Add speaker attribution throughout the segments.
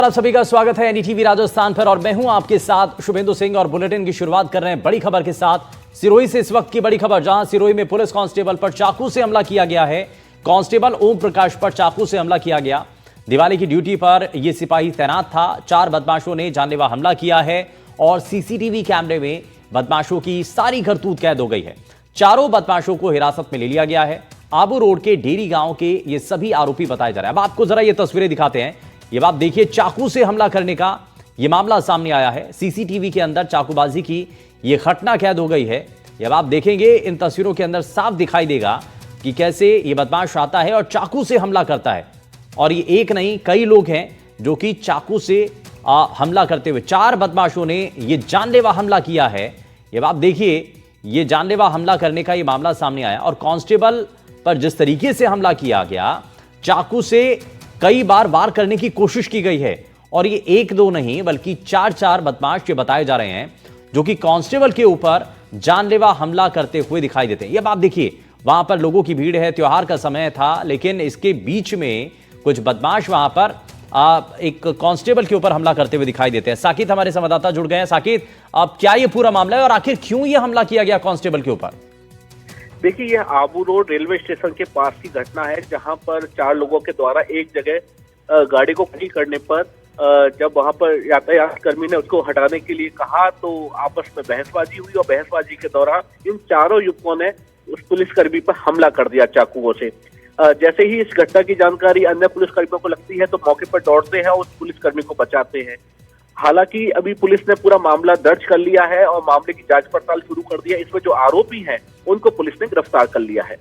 Speaker 1: आप सभी का स्वागत है एनडीटीवी राजस्थान पर और मैं हूं आपके साथ शुभेंदु सिंह और बुलेटिन की शुरुआत कर रहे हैं बड़ी खबर के साथ। सिरोही से इस वक्त की बड़ी खबर, जहां सिरोही में पुलिस कांस्टेबल पर चाकू से हमला किया गया है। कांस्टेबल ओम प्रकाश पर चाकू से हमला किया गया। दिवाली की ड्यूटी पर यह सिपाही तैनात था। 4 बदमाशों ने जानलेवा हमला किया है और सीसीटीवी कैमरे में बदमाशों की सारी करतूत कैद हो गई है। चारों बदमाशों को हिरासत में ले लिया गया है। आबू रोड के डेरी गांव के ये सभी आरोपी बताए जा रहे हैं। अब आपको जरा ये तस्वीरें दिखाते हैं। ये आप देखिए, चाकू से हमला करने का ये मामला सामने आया है। सीसीटीवी के अंदर चाकूबाजी की ये घटना कैद हो गई है। जब आप देखेंगे इन तस्वीरों के अंदर साफ दिखाई देगा कि कैसे ये बदमाश आता है और चाकू से हमला करता है। और ये एक नहीं, कई लोग हैं जो कि चाकू से हमला करते हुए 4 बदमाशों ने ये जानलेवा हमला किया है। जब आप देखिए, ये जानलेवा हमला करने का ये मामला सामने आया और कांस्टेबल पर जिस तरीके से हमला किया गया, चाकू से कई बार वार करने की कोशिश की गई है। और ये 1-2 नहीं बल्कि 4 बदमाश ये बताए जा रहे हैं जो कि कांस्टेबल के ऊपर जानलेवा हमला करते हुए दिखाई देते हैं। अब आप देखिए, वहां पर लोगों की भीड़ है, त्योहार का समय था, लेकिन इसके बीच में कुछ बदमाश वहां पर एक कांस्टेबल के ऊपर हमला करते हुए दिखाई देते हैं। साकिब हमारे संवाददाता जुड़ गए हैं। साकिब, अब क्या ये पूरा मामला है और आखिर क्यों ये हमला किया गया कांस्टेबल के ऊपर?
Speaker 2: देखिए, यह आबू रोड रेलवे स्टेशन के पास की घटना है, जहां पर 4 लोगों के द्वारा एक जगह गाड़ी को खड़ी करने पर जब वहां पर यातायात कर्मी ने उसको हटाने के लिए कहा तो आपस में बहसबाजी हुई और बहसबाजी के दौरान इन चारों युवकों ने उस पुलिसकर्मी पर हमला कर दिया चाकुओं से। जैसे ही इस घटना की जानकारी अन्य पुलिसकर्मियों को लगती है तो मौके पर दौड़ते हैं और उस पुलिसकर्मी को बचाते हैं। हालांकि अभी पुलिस ने पूरा मामला दर्ज कर लिया है और मामले की जांच पड़ताल शुरू कर दी है। इसमें जो आरोपी हैं उनको पुलिस ने गिरफ्तार कर लिया है।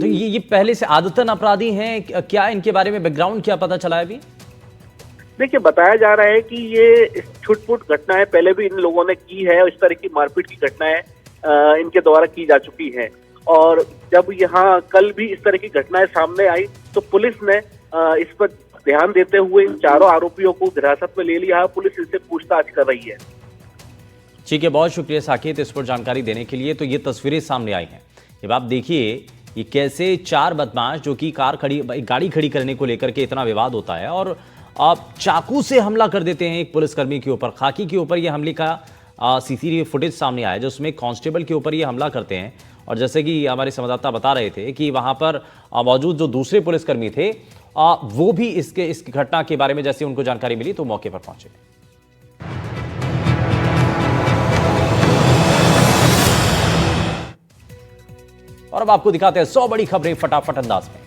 Speaker 1: तो ये पहले से आदतन अपराधी हैं क्या? इनके बारे में बैकग्राउंड क्या पता चला है अभी?
Speaker 2: देखिए, बताया जा रहा है कि ये छुटपुट घटना है, पहले भी इन लोगों ने की है और इस तरह की मारपीट की घटनाएं इनके द्वारा की जा चुकी है। और जब यहाँ कल भी इस तरह की घटनाएं सामने आई तो पुलिस ने इस पर ध्यान देते हुए इन चारों आरोपियों को हिरासत में ले लिया है। पुलिस इनसे पूछताछ कर रही है।
Speaker 1: ठीक है, बहुत शुक्रिया साकिब इस पर जानकारी देने के लिए। तो ये तस्वीरें सामने आई हैं। जब आप देखिए ये कैसे 4 बदमाश जो कि गाड़ी खड़ी करने को लेकर के इतना विवाद होता है और आप चाकू से हमला कर देते हैं एक पुलिसकर्मी के ऊपर। खाकी के ऊपर ये हमले का सीसीटीवी फुटेज सामने आया जिसमें कांस्टेबल के ऊपर ये हमला करते हैं। और जैसे कि हमारे संवाददाता बता रहे थे कि वहां पर मौजूद जो दूसरे पुलिसकर्मी थे वो भी इस घटना के बारे में जैसे उनको जानकारी मिली तो मौके पर पहुंचे। और अब आपको दिखाते हैं 100 बड़ी खबरें फटाफट अंदाज में।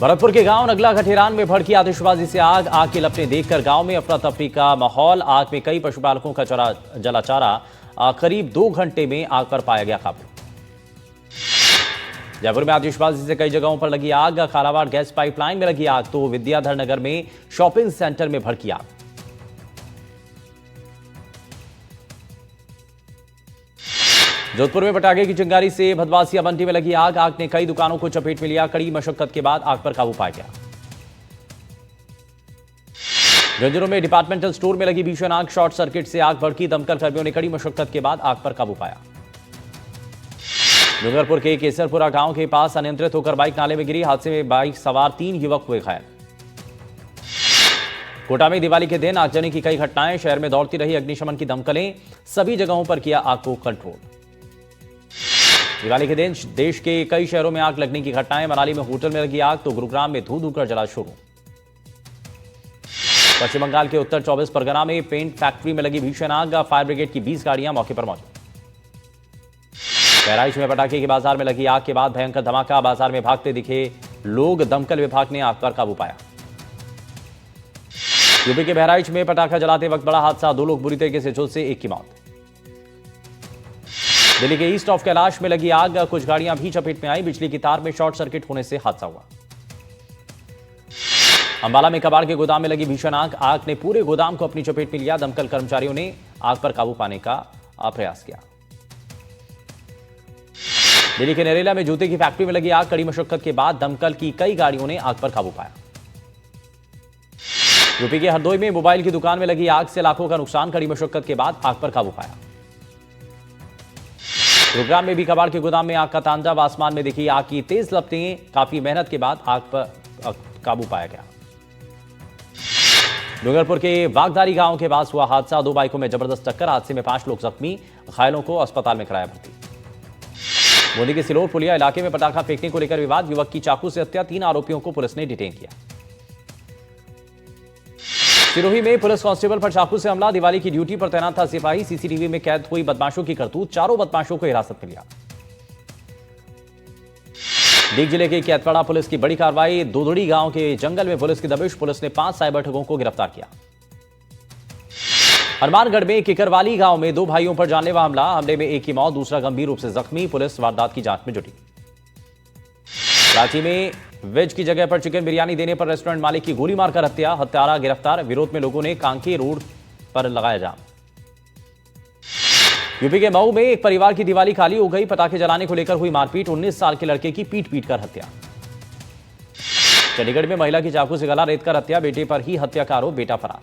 Speaker 1: भरतपुर के गांव नगला खठेरान में भड़की आतिशबाजी से आग के लपटें देखकर गांव में अफरा तफरी का माहौल। आग में कई पशुपालकों का जला चारा करीब 2 घंटे में आग पर पाया गया काबू। जयपुर में आतिशबाजी से कई जगहों पर लगी आग। खालावाड़ गैस पाइपलाइन में लगी आग तो विद्याधर नगर में शॉपिंग सेंटर में भड़की आग। जोधपुर में पटाखे की चिंगारी से भदवासिया मंडी में लगी आग। आग ने कई दुकानों को चपेट में लिया। कड़ी मशक्कत के बाद आग पर काबू पाया गया। झुंझुनू में डिपार्टमेंटल स्टोर में लगी भीषण आग। शॉर्ट सर्किट से आग भड़की। दमकल कर्मियों ने कड़ी मशक्कत के बाद आग पर काबू पाया। डूंगरपुर के केसरपुरा गांव के पास अनियंत्रित होकर बाइक नाले में गिरी। हादसे में बाइक सवार 3 युवक हुए घायल। कोटा में दिवाली के दिन आगजनी की कई घटनाएं। शहर में दौड़ती रही अग्निशमन की दमकलें। सभी जगहों पर किया आग को कंट्रोल। दिवाली के दिन देश के कई शहरों में आग लगने की घटनाएं। मनाली में होटल में लगी आग तो गुरुग्राम में धू कर जला शुरू। पश्चिम बंगाल के उत्तर 24 परगना में पेंट फैक्ट्री में लगी भीषण आग। फायर ब्रिगेड की 20 गाड़ियां मौके पर मौजूद। बहराइच में पटाखे की बाजार में लगी आग के बाद भयंकर धमाका। बाजार में भागते दिखे लोग। दमकल विभाग ने आग पर काबू पाया। यूपी के बहराइच में पटाखा जलाते वक्त बड़ा हादसा। 2 लोग बुरी तरीके से झुलसे, एक की मौत। दिल्ली के ईस्ट ऑफ कैलाश में लगी आग। कुछ गाड़ियां भी चपेट में आई। बिजली की तार में शॉर्ट सर्किट होने से हादसा हुआ। अंबाला में कबाड़ के गोदाम में लगी भीषण आग। आग ने पूरे गोदाम को अपनी चपेट में लिया। दमकल कर्मचारियों ने आग पर काबू पाने का प्रयास किया। दिल्ली के नरेला में जूते की फैक्ट्री में लगी आग। कड़ी मशक्कत के बाद दमकल की कई गाड़ियों ने आग पर काबू पाया। यूपी के हरदोई में मोबाइल की दुकान में लगी आग से लाखों का नुकसान। कड़ी मशक्कत के बाद आग पर काबू पाया। गुरुग्राम में भी कबाड़ के गोदाम में आग का तांडव। आसमान में दिखी आग की तेज लपटें। काफी मेहनत के बाद आग पर काबू पाया गया। डूंगरपुर के वागदारी गांव के पास हुआ हादसा। 2 बाइकों में जबरदस्त टक्कर। हादसे में 5 लोग जख्मी। घायलों को अस्पताल में कराया भर्ती। बूंदी के सिलोर पुलिया इलाके में पटाखा फेंकने को लेकर विवाद। युवक की चाकू से हत्या। 3 आरोपियों को पुलिस ने डिटेन किया। सिरोही में पुलिस कांस्टेबल पर चाकू से हमला। दिवाली की ड्यूटी पर तैनात था सिपाही। सीसीटीवी में कैद हुई बदमाशों की करतूत। 4 बदमाशों को हिरासत में लिया। दीग जिले के कैतवाड़ा पुलिस की बड़ी कार्रवाई। दोदड़ी गांव के जंगल में पुलिस की दबिश। पुलिस ने 5 साइबर ठगों को गिरफ्तार किया। हनुमानगढ़ में किकरवाली गांव में 2 भाइयों पर जानलेवा हमला। हमले में एक की मौत, दूसरा गंभीर रूप से जख्मी। पुलिस वारदात की जांच में जुटी। रांची में वेज की जगह पर चिकन बिरयानी देने पर रेस्टोरेंट मालिक की गोली मारकर हत्या। हत्यारा गिरफ्तार। विरोध में लोगों ने कांके रोड पर लगाया जाम। यूपी के मऊ में एक परिवार की दिवाली खाली हो गई। पटाखे जलाने को लेकर हुई मारपीट। 19 साल के लड़के की पीट कर हत्या। चंडीगढ़ में महिला की चाकू से गला रेतकर हत्या। बेटे पर ही हत्या का आरोप, बेटा फरार।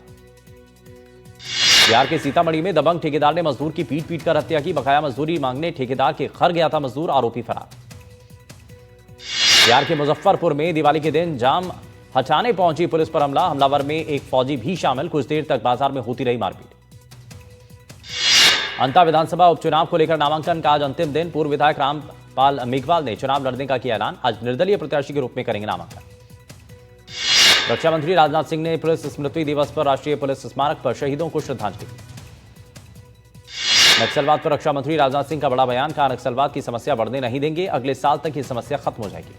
Speaker 1: बिहार के सीतामढ़ी में दबंग ठेकेदार ने मजदूर की पीट कर हत्या की। बकाया मजदूरी मांगने ठेकेदार के घर गया था मजदूर। आरोपी फरार। बिहार के मुजफ्फरपुर में दिवाली के दिन जाम हटाने पहुंची पुलिस पर हमला। हमलावर में एक फौजी भी शामिल। कुछ देर तक बाजार में होती रही मारपीट। अंता विधानसभा उपचुनाव को लेकर नामांकन का आज अंतिम दिन। पूर्व विधायक रामपाल मेघवाल ने चुनाव लड़ने का किया ऐलान। आज निर्दलीय प्रत्याशी के रूप में करेंगे नामांकन। रक्षा मंत्री राजनाथ सिंह ने पुलिस स्मृति दिवस पर राष्ट्रीय पुलिस स्मारक पर शहीदों को श्रद्धांजलि दी। नक्सलवाद पर रक्षा मंत्री राजनाथ सिंह का बड़ा बयान। कहा, नक्सलवाद की समस्या बढ़ने नहीं देंगे। अगले साल तक ये समस्या खत्म हो जाएगी।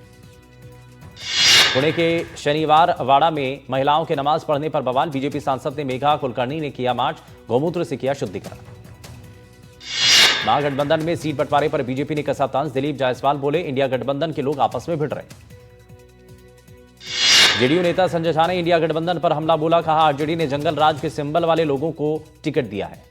Speaker 1: पुणे के शनिवार वाड़ा में महिलाओं के नमाज पढ़ने पर बवाल। बीजेपी सांसद ने मेघा कुलकर्णी ने किया मार्च। गौमूत्र से किया शुद्धिकरण। महागठबंधन में सीट बंटवारे पर बीजेपी ने कसा तंज। दिलीप जायसवाल बोले, इंडिया गठबंधन के लोग आपस में भिड़ रहे। जेडीयू नेता संजय झा ने इंडिया गठबंधन पर हमला बोला। कहा, आरजेडी ने जंगल राज के सिंबल वाले लोगों को टिकट दिया है।